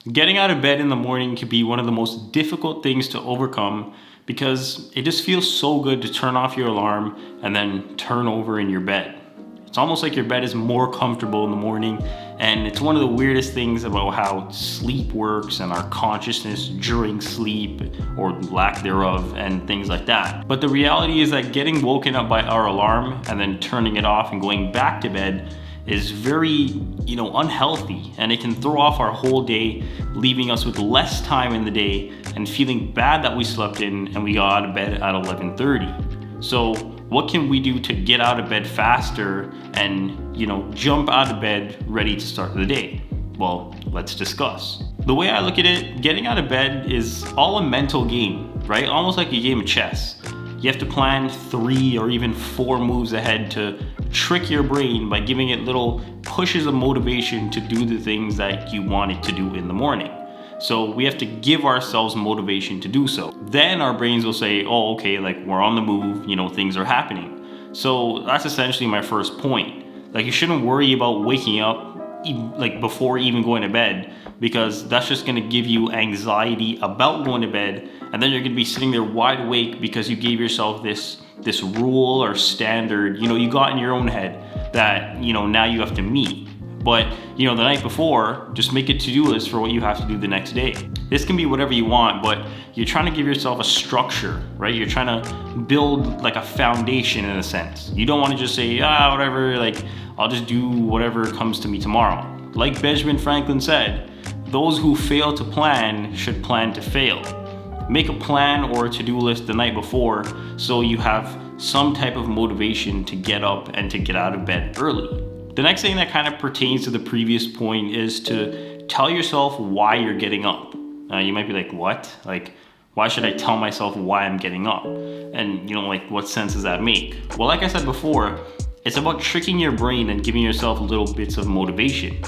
Getting out of bed in the morning can be one of the most difficult things to overcome because it just feels so good to turn off your alarm and then turn over in your bed. It's almost like your bed is more comfortable in the morning, and it's one of the weirdest things about how sleep works and our consciousness during sleep or lack thereof and things like that. But the reality is that getting woken up by our alarm and then turning it off and going back to bed is very, unhealthy, and it can throw off our whole day, leaving us with less time in the day and feeling bad that we slept in and we got out of bed at 11:30. So what can we do to get out of bed faster and, jump out of bed ready to start the day? Well, let's discuss. The way I look at it, getting out of bed is all a mental game, right? Almost like a game of chess. You have to plan 3 or even 4 moves ahead to trick your brain by giving it little pushes of motivation to do the things that you want it to do in the morning. So we have to give ourselves motivation to do so. Then our brains will say, oh, okay, like we're on the move, things are happening. So that's essentially my first point. Like, you shouldn't worry about waking up before even going to bed, because that's just going to give you anxiety about going to bed, and then you're going to be sitting there wide awake because you gave yourself this rule or standard you got in your own head that now you have to meet. But the night before, just make a to-do list for what you have to do the next day. This can be whatever you want, but you're trying to give yourself a structure, right? You're trying to build like a foundation in a sense. You don't want to just say, whatever, like I'll just do whatever comes to me tomorrow. Like Benjamin Franklin said, those who fail to plan should plan to fail. Make a plan or a to-do list the night before so you have some type of motivation to get up and to get out of bed early. The next thing that kind of pertains to the previous point is to tell yourself why you're getting up. You might be like, what? Like, why should I tell myself why I'm getting up? And what sense does that make? Well, like I said before, it's about tricking your brain and giving yourself little bits of motivation.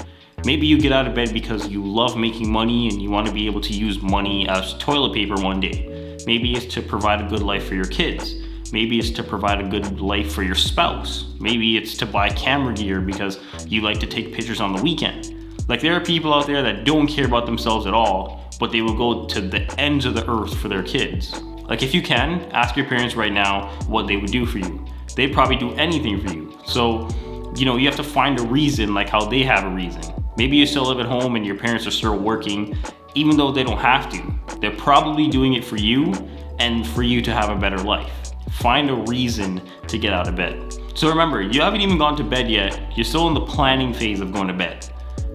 Maybe you get out of bed because you love making money and you want to be able to use money as toilet paper one day. Maybe it's to provide a good life for your kids. Maybe it's to provide a good life for your spouse. Maybe it's to buy camera gear because you like to take pictures on the weekend. Like, there are people out there that don't care about themselves at all, but they will go to the ends of the earth for their kids. Like, if you can, ask your parents right now what they would do for you. They'd probably do anything for you. So, you have to find a reason, like how they have a reason. Maybe you still live at home and your parents are still working, even though they don't have to. They're probably doing it for you and for you to have a better life. Find a reason to get out of bed. So remember, you haven't even gone to bed yet. You're still in the planning phase of going to bed.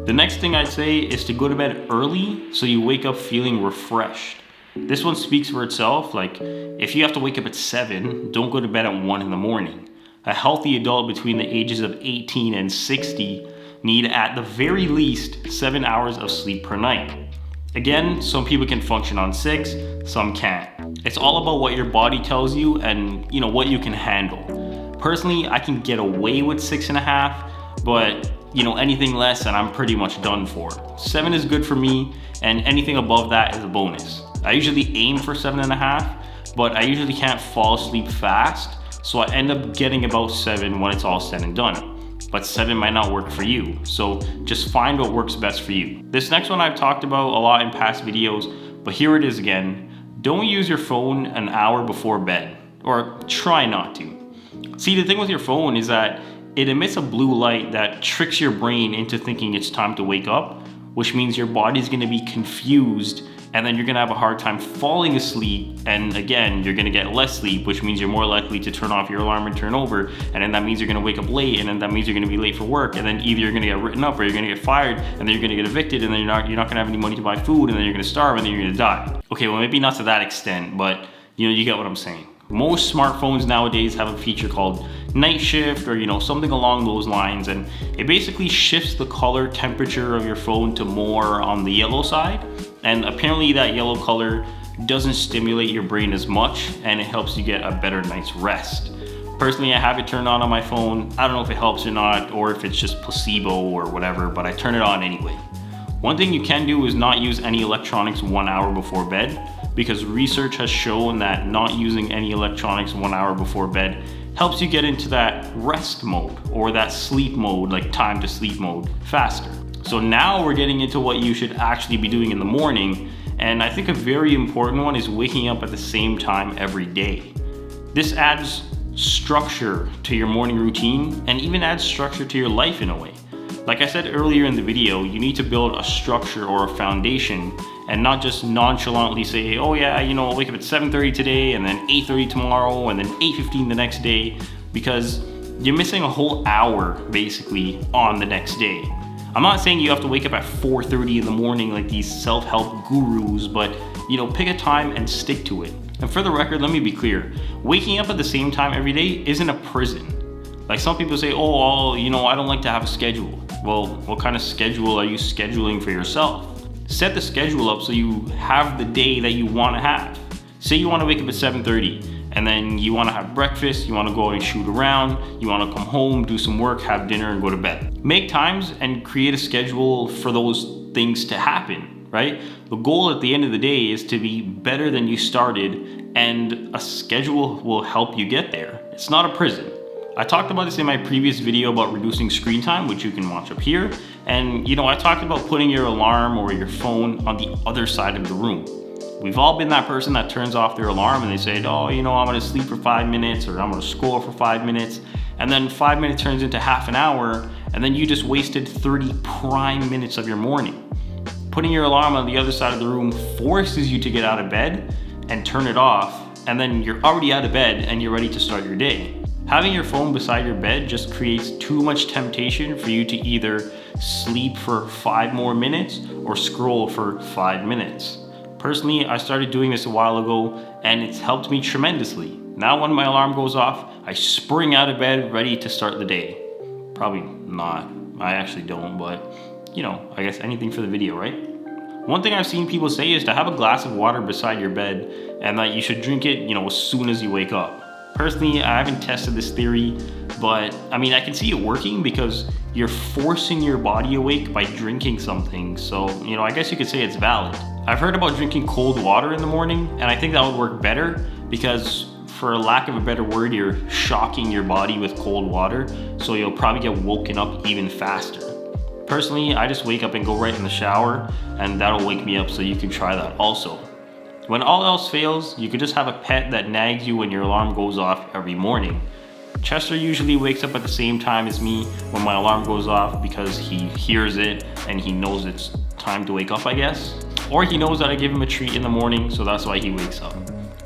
The next thing I'd say is to go to bed early so you wake up feeling refreshed. This one speaks for itself. Like, if you have to wake up at 7, don't go to bed at 1 in the morning. A healthy adult between the ages of 18 and 60 need at the very least 7 hours of sleep per night. Again, some people can function on 6, some can't. It's all about what your body tells you and what you can handle. Personally, I can get away with 6.5, but anything less and I'm pretty much done for. 7 is good for me, and anything above that is a bonus. I usually aim for 7.5, but I usually can't fall asleep fast, so I end up getting about 7 when it's all said and done. But 7 might not work for you, so just find what works best for you. This next one I've talked about a lot in past videos, but here it is again. Don't use your phone an hour before bed, or try not to. See, the thing with your phone is that it emits a blue light that tricks your brain into thinking it's time to wake up, which means your body's gonna be confused, and then you're gonna have a hard time falling asleep, and again, you're gonna get less sleep, which means you're more likely to turn off your alarm and turn over, and then that means you're gonna wake up late, and then that means you're gonna be late for work, and then either you're gonna get written up or you're gonna get fired, and then you're gonna get evicted, and then you're not gonna have any money to buy food, and then you're gonna starve, and then you're gonna die. Okay, well, maybe not to that extent, but you get what I'm saying. Most smartphones nowadays have a feature called night shift or something along those lines, and it basically shifts the color temperature of your phone to more on the yellow side, and apparently that yellow color doesn't stimulate your brain as much, and it helps you get a better night's rest. Personally, I have it turned on my phone. I don't know if it helps or not, or if it's just placebo or whatever, but I turn it on anyway. One thing you can do is not use any electronics 1 hour before bed, because research has shown that not using any electronics 1 hour before bed helps you get into that rest mode or that sleep mode, like time to sleep mode, faster. So now we're getting into what you should actually be doing in the morning. And I think a very important one is waking up at the same time every day. This adds structure to your morning routine and even adds structure to your life in a way. Like I said earlier in the video, you need to build a structure or a foundation and not just nonchalantly say, oh yeah, I'll wake up at 7:30 today and then 8:30 tomorrow and then 8:15 the next day, because you're missing a whole hour basically on the next day. I'm not saying you have to wake up at 4:30 in the morning like these self-help gurus, but pick a time and stick to it. And for the record, let me be clear, waking up at the same time every day isn't a prison. Like some people say, oh, I don't like to have a schedule. Well, what kind of schedule are you scheduling for yourself? Set the schedule up so you have the day that you want to have. Say you want to wake up at 7:30 and then you want to have breakfast, you want to go out and shoot around, you want to come home, do some work, have dinner and go to bed. Make times and create a schedule for those things to happen, right? The goal at the end of the day is to be better than you started, and a schedule will help you get there. It's not a prison. I talked about this in my previous video about reducing screen time, which you can watch up here. And I talked about putting your alarm or your phone on the other side of the room. We've all been that person that turns off their alarm and they say, oh, I'm gonna sleep for 5 minutes, or I'm gonna scroll for 5 minutes. And then 5 minutes turns into half an hour, and then you just wasted 30 prime minutes of your morning. Putting your alarm on the other side of the room forces you to get out of bed and turn it off, and then you're already out of bed and you're ready to start your day. Having your phone beside your bed just creates too much temptation for you to either sleep for 5 more minutes or scroll for 5 minutes. Personally, I started doing this a while ago and it's helped me tremendously. Now when my alarm goes off, I spring out of bed ready to start the day. Probably not, I actually don't, but I guess anything for the video, right? One thing I've seen people say is to have a glass of water beside your bed and that you should drink it, as soon as you wake up. Personally, I haven't tested this theory, but I can see it working because you're forcing your body awake by drinking something. So, I guess you could say it's valid. I've heard about drinking cold water in the morning, and I think that would work better because, for lack of a better word, you're shocking your body with cold water, so you'll probably get woken up even faster. Personally, I just wake up and go right in the shower, and that'll wake me up, so you can try that also. When all else fails, you could just have a pet that nags you when your alarm goes off every morning. Chester usually wakes up at the same time as me when my alarm goes off because he hears it and he knows it's time to wake up, I guess. Or he knows that I give him a treat in the morning, so that's why he wakes up.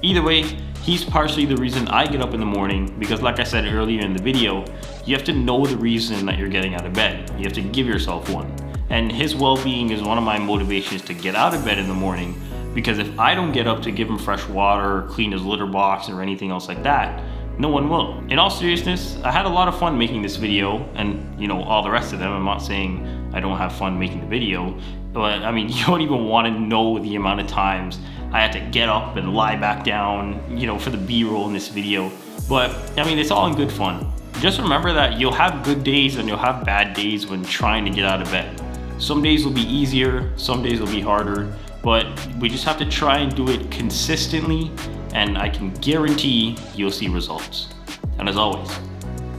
Either way, he's partially the reason I get up in the morning because, like I said earlier in the video, you have to know the reason that you're getting out of bed. You have to give yourself one. And his well-being is one of my motivations to get out of bed in the morning, because if I don't get up to give him fresh water, or clean his litter box, or anything else like that, no one will. In all seriousness, I had a lot of fun making this video, and all the rest of them. I'm not saying I don't have fun making the video, but you don't even want to know the amount of times I had to get up and lie back down, for the B-roll in this video. But it's all in good fun. Just remember that you'll have good days and you'll have bad days when trying to get out of bed. Some days will be easier, some days will be harder, but we just have to try and do it consistently, and I can guarantee you'll see results. And as always,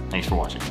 thanks for watching.